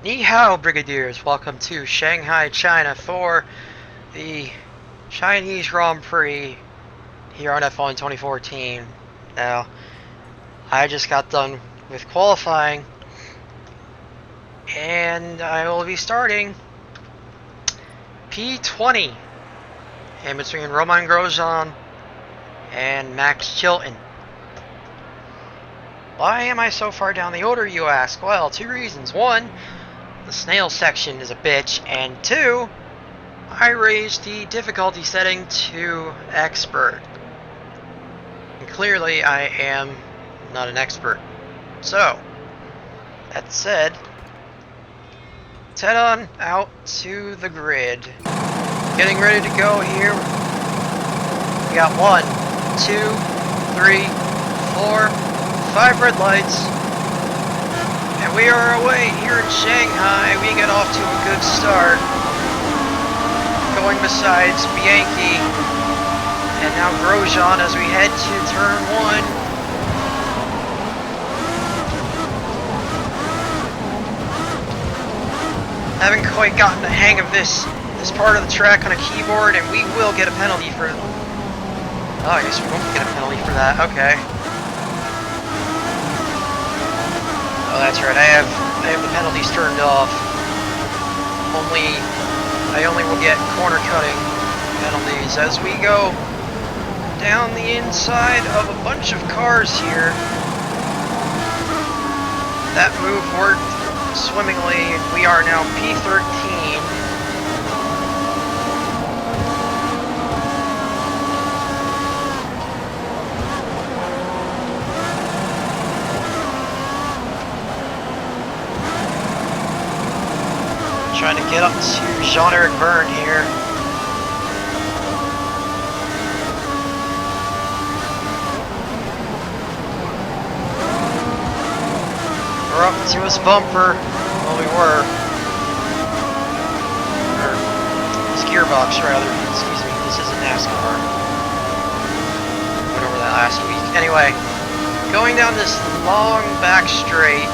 Ni hao, Brigadiers. Welcome to Shanghai, China for the Chinese Grand Prix here on F1 2014. Now, I just got done with qualifying, and I will be starting P20 in between Romain Grosjean and Max Chilton. Why am I so far down the order, you ask? Well, two reasons. One, the snail section is a bitch, and two, I raised the difficulty setting to expert. And clearly I am not an expert. So, that said, let's head on out to the grid. Getting ready to go here. We got 1, 2, 3, 4, 5 red lights. And we are away here in Shanghai. We get off to a good start. Going besides Bianchi and now Grosjean as we head to turn 1. Haven't quite gotten the hang of this part of the track on a keyboard, and we will get a penalty for... Oh, I guess we won't get a penalty for that. Okay. Oh, that's right. I have the penalties turned off. I only will get corner cutting penalties as we go down the inside of a bunch of cars here. That move worked swimmingly. We are now P13. Trying to get up to Jean-Eric Vergne here. We're up to his bumper. Well, we were. Or his gearbox, rather. Excuse me, this isn't NASCAR. Went over that last week. Anyway, going down this long back straight.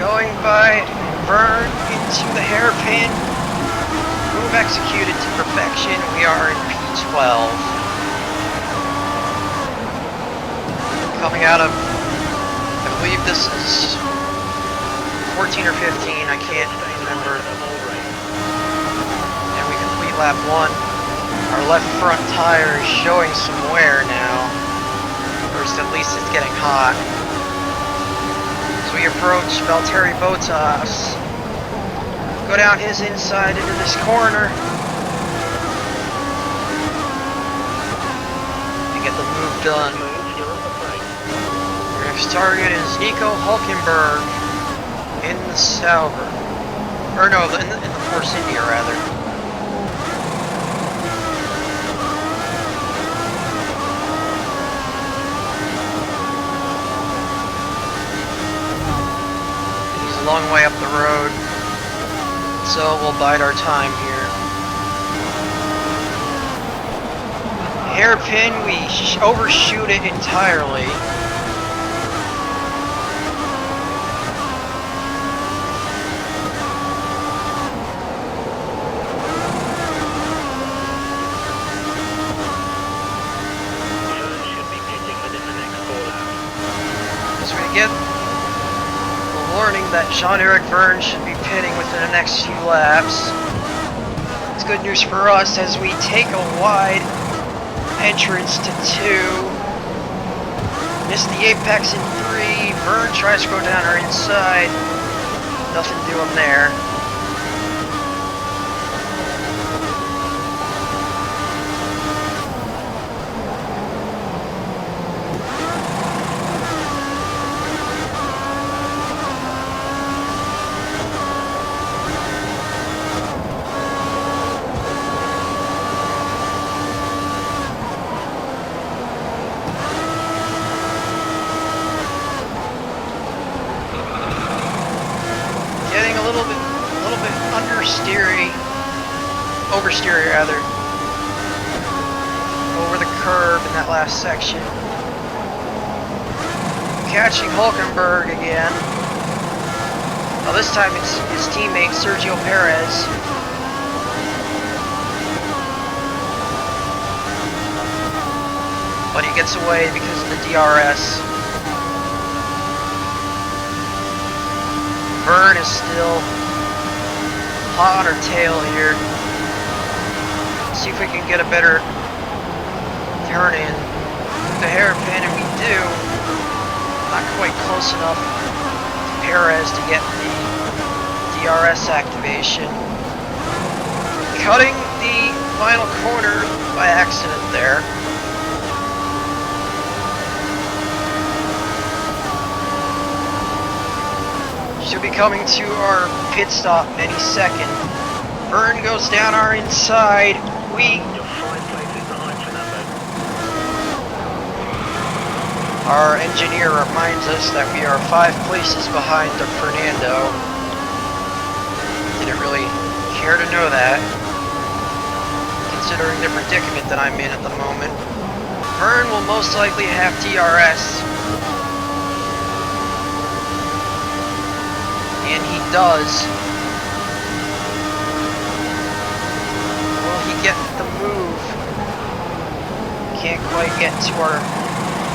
Going by Vergne into the hairpin. Move executed to perfection. We are in P12. Coming out of, I believe this is 14 or 15. I can't remember. And we complete lap 1. Our left front tire is showing some wear now. Or at least it's getting hot. We approach Valtteri Bottas, go down his inside into this corner, and get the move done. Our next target is Nico Hülkenberg in the Sauber, or no, in the Force India rather. A long way up the road, so we'll bide our time here. Hairpin, we overshoot it entirely. Should be pitting within the next 4 laps. As we get warning that Jean-Eric Vergne should be pitting within the next few laps. It's good news for us as we take a wide entrance to 2. Miss the apex in 3. Vergne tries to go down our inside. Nothing to him there. Oversteery rather, over the curb in that last section. Catching Hulkenberg again. Well, this time it's his teammate Sergio Perez. But he gets away because of the DRS. Vern is still hot on her tail here. See if we can get a better turn in through the hairpin, and we do. Not quite close enough to Perez to get the DRS activation. Cutting the final corner by accident there. Should be coming to our pit stop any second. Vern goes down our inside. Our engineer reminds us that we are 5 places behind the Fernando. Didn't really care to know that, considering the predicament that I'm in at the moment. Vern will most likely have DRS. And he does. Will he get the move? Can't quite get to our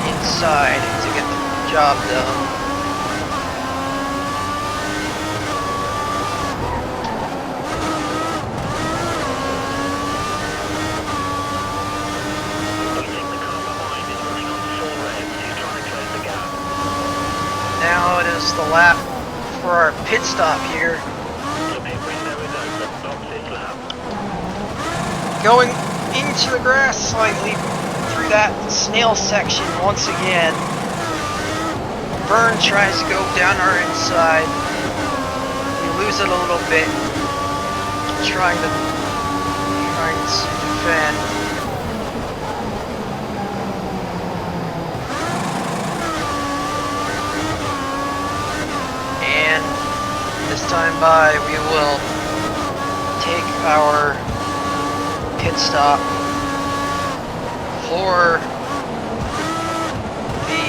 inside to get the job done. Now it is the lap for our pit stop here. Going into the grass slightly through that snail section once again. Vern tries to go down our inside. We lose it a little bit. Trying to defend. And this time by, we will take our pit stop for the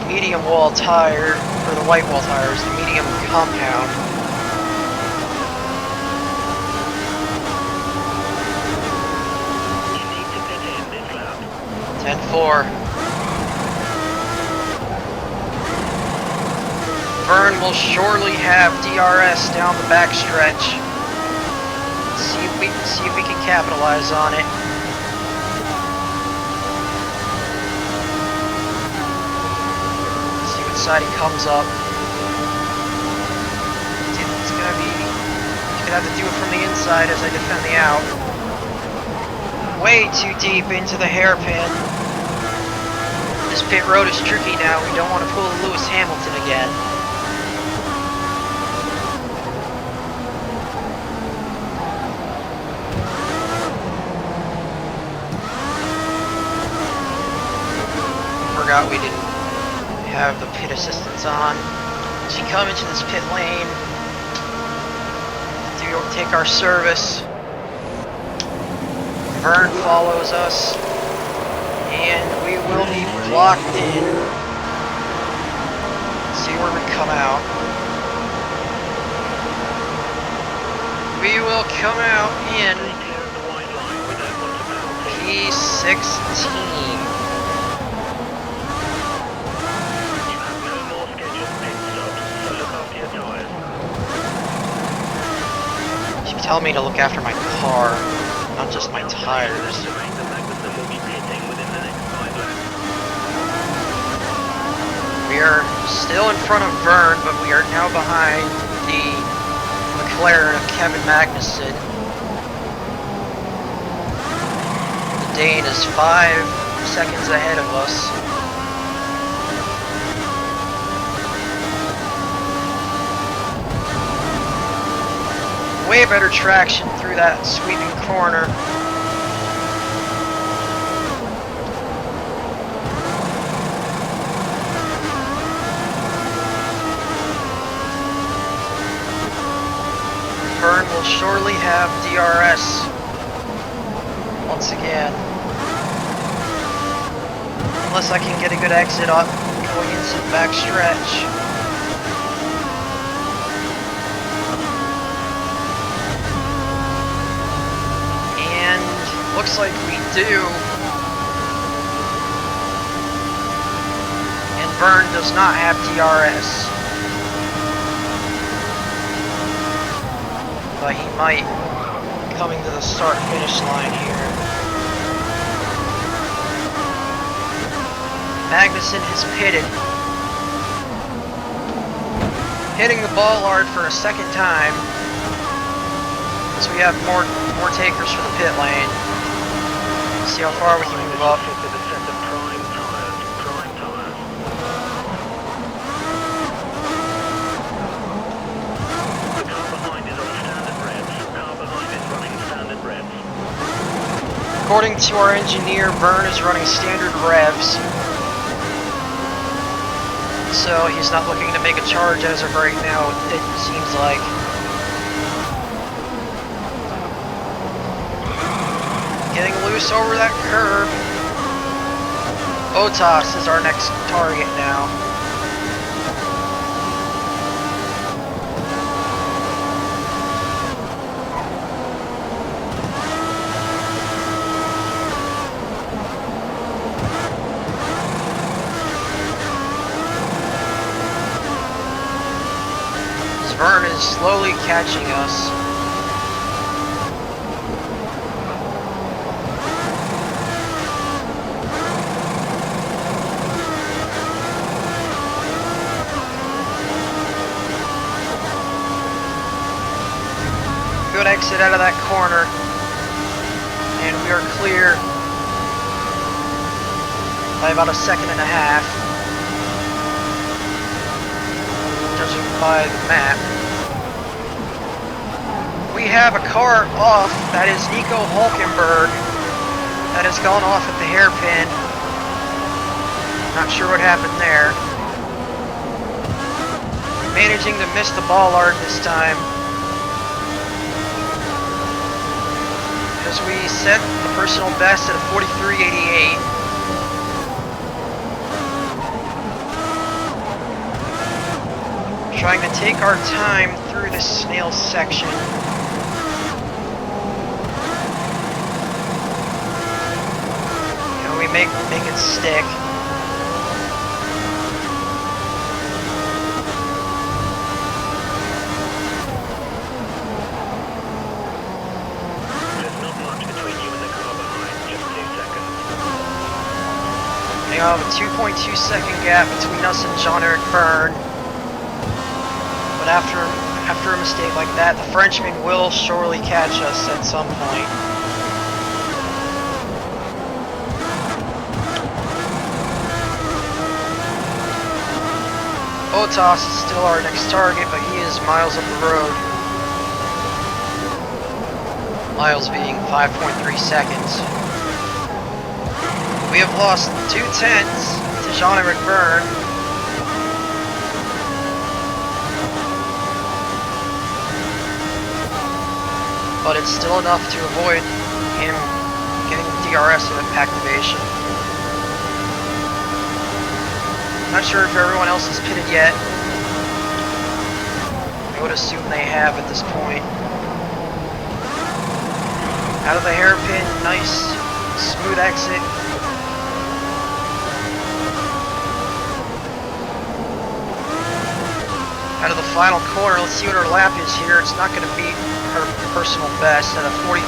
medium wall tire, or the white wall tires, the medium compound. You need to pit in this lap. 10-4. Vern will surely have DRS down the back stretch. See if we can capitalize on it. See what side he comes up. He's gonna have to do it from the inside as I defend the out. Way too deep into the hairpin. This pit road is tricky now. We don't want to pull a Lewis Hamilton again. Forgot we didn't have the pit assistance on. As we come into this pit lane, take our service. Vern follows us, and we will be blocked in. Let's see where we come out. We will come out in P16. Tell me to look after my car, not just my tires. We are still in front of Vern, but we are now behind the McLaren of Kevin Magnussen. The Dane is 5 seconds ahead of us. Way better traction through that sweeping corner. Vern will surely have DRS once again. Unless I can get a good exit up going into the back stretch. And looks like we do. And Vern does not have DRS. But he might coming to the start-finish line here. Magnussen has pitted. Hitting the bollard for a second time. So we have more takers for the pit lane. See how far we can move up. According to our engineer, Vern is running standard revs. So he's not looking to make a charge as of right now, it seems like. Getting loose over that curve. Bottas is our next target now. Vern is slowly catching us. Good exit out of that corner. And we are clear by about a second and a half. Judging by the map. We have a car off, that is Nico Hulkenberg, that has gone off at the hairpin. Not sure what happened there. Managing to miss the bollard this time. As we set the personal best at a 43.88. Trying to take our time through this snail section. And we make it stick. There's not much between you and the car behind, just 2 seconds. We have a 2.2 second gap between us and Jean-Eric Verne. But after a mistake like that, the Frenchman will surely catch us at some point. Bottas is still our next target, but he is miles up the road. Miles being 5.3 seconds. We have lost 2 tenths to Jean-Eric Verne. But it's still enough to avoid him getting DRS with activation. Not sure if everyone else has pitted yet. I would assume they have at this point. Out of the hairpin, nice smooth exit. Out of the final corner, let's see what our lap is here. It's not going to beat her personal best at a 44.49.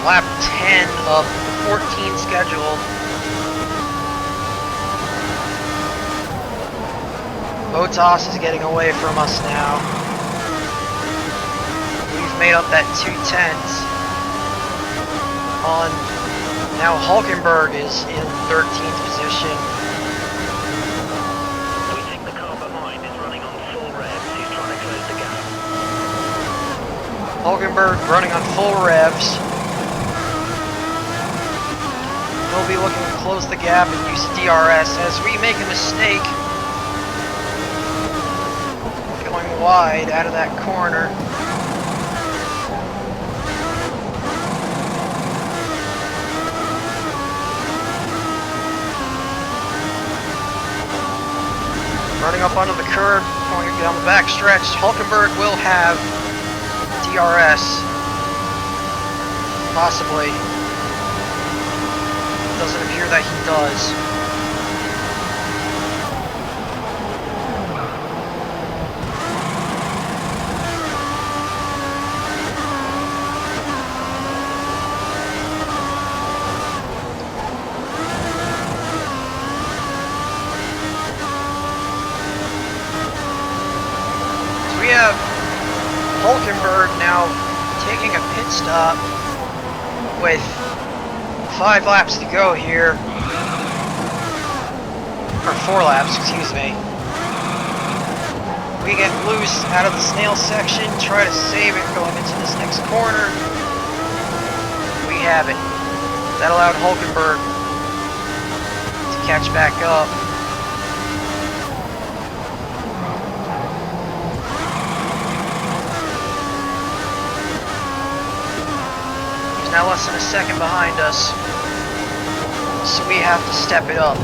Lap 10 of 14 scheduled. Bottas is getting away from us now. We've made up that 2 tenths. Now Hulkenberg is in 13th position. We think the car behind is running on full revs. He's trying to close the gap. Hulkenberg running on full revs. He'll be looking to close the gap and use DRS as we make a mistake. Going wide out of that corner. Running up onto the curb, going down the back stretch. Hulkenberg will have DRS. Possibly. Doesn't appear that he does. So we have Hulkenberg now taking a pit stop with 5 laps to go here, or 4 laps, excuse me. We get loose out of the snail section, try to save it going into this next corner. We have it. That allowed Hulkenberg to catch back up. He's now less than a second behind us. So we have to step it up.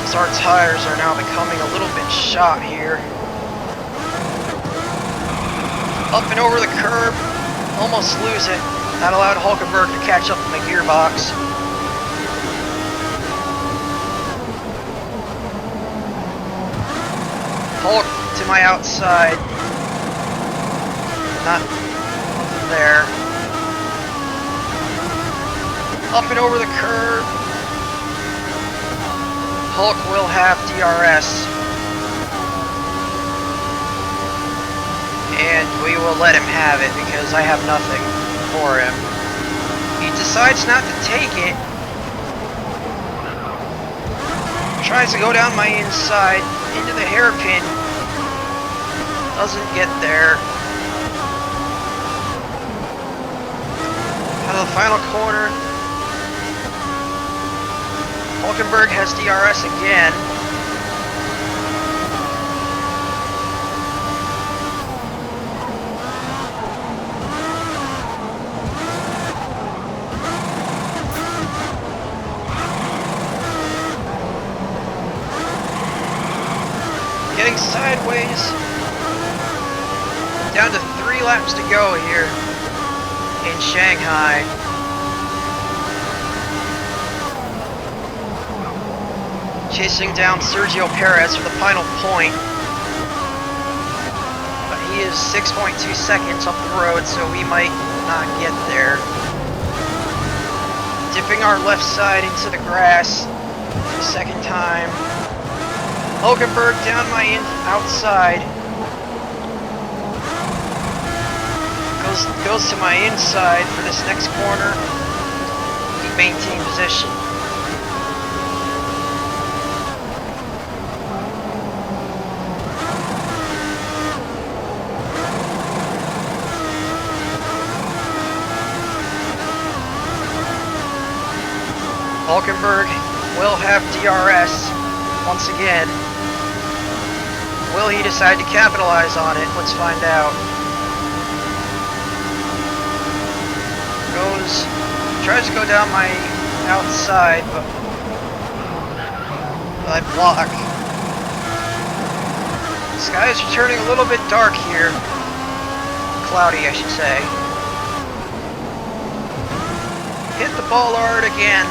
As our tires are now becoming a little bit shot here. Up and over the curb, almost lose it. That allowed Hulkenberg to catch up in the gearbox. Hulk to my outside. Not there. Up and over the curb. Hulk will have DRS. And we will let him have it because I have nothing for him. He decides not to take it. Tries to go down my inside into the hairpin. Doesn't get there. Out of the final corner. Hulkenberg has DRS again. Getting sideways. Down to 3 laps to go here in Shanghai. Chasing down Sergio Perez for the final point. But he is 6.2 seconds up the road, so we might not get there. Dipping our left side into the grass for the second time. Hulkenberg down my outside. Goes to my inside for this next corner. We maintain position. Hulkenberg will have DRS once again. Will he decide to capitalize on it? Let's find out. Tries to go down my outside, but I block. The skies are turning a little bit dark here. Cloudy, I should say. Hit the bollard again.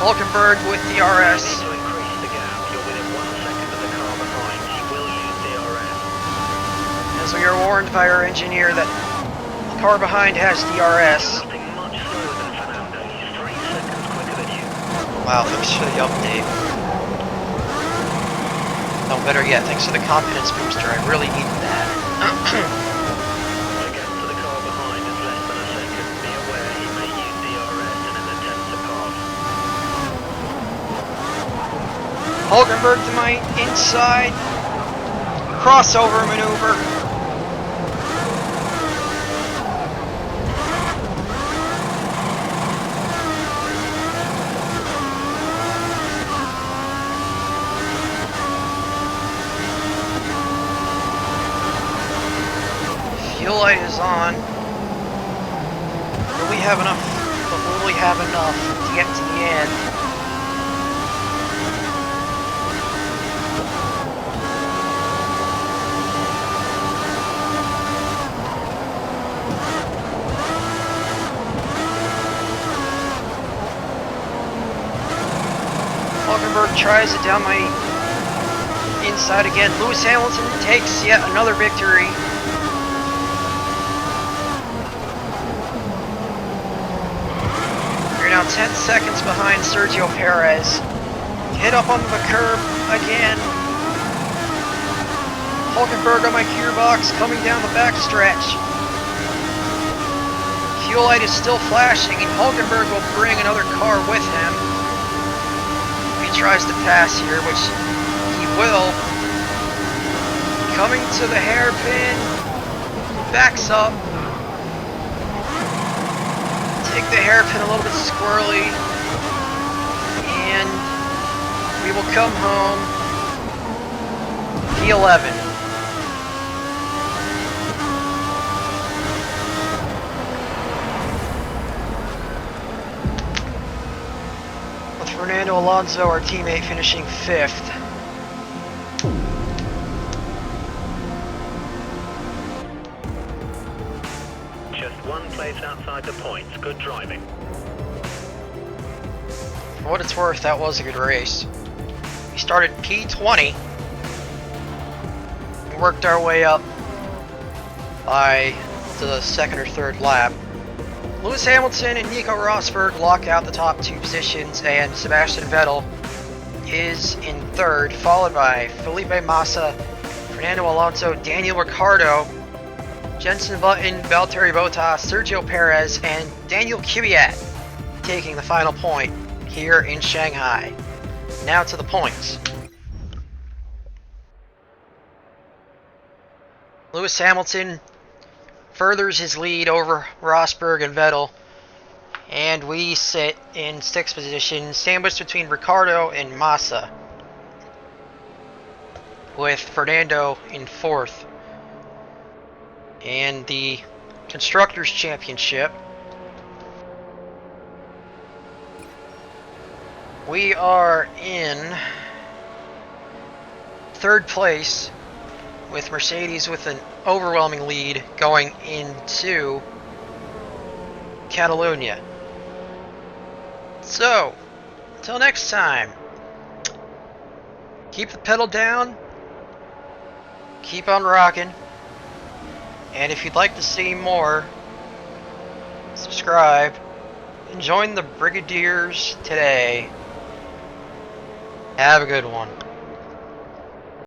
Hulkenberg with DRS. You need to increase the gap. You're within 1 second of the car behind. He will use DRS. As we are warned by our engineer that the car behind has DRS. Nothing much slower than Fernando. He's 3 seconds quicker than you. Wow, thanks for the update. No, better yet, thanks for the confidence booster. I really needed that. The gap to the car behind is less than a second. Be aware he may use DRS in an attempt to pass. Hulkenberg to my inside. Crossover maneuver. Fuel light is on. Will we have enough? But will we have enough to get to the end? Hulkenberg tries it down my inside again. Lewis Hamilton takes yet another victory. We're now 10 seconds behind Sergio Perez. Hit up on the curb again. Hulkenberg on my gearbox coming down the backstretch. Fuel light is still flashing, and Hulkenberg will bring another car with him. He tries to pass here, which he will. Coming to the hairpin. Backs up. Take the hairpin a little bit squirrely. And we will come home. P11. Fernando Alonso, our teammate, finishing 5th. Just one place outside the points. Good driving. For what it's worth, that was a good race. We started P20. We worked our way up by the 2nd or 3rd lap. Lewis Hamilton and Nico Rosberg lock out the top 2 positions, and Sebastian Vettel is in 3rd, followed by Felipe Massa, Fernando Alonso, Daniel Ricciardo, Jenson Button, Valtteri Bottas, Sergio Perez, and Daniel Kvyat taking the final point here in Shanghai. Now to the points. Lewis Hamilton furthers his lead over Rosberg and Vettel, and we sit in 6th position, sandwiched between Ricciardo and Massa, with Fernando in 4th. And the Constructors' Championship, we are in 3rd place, with Mercedes with an overwhelming lead going into Catalonia. So, until next time, keep the pedal down, keep on rocking, and if you'd like to see more, subscribe and join the Brigadiers today. Have a good one.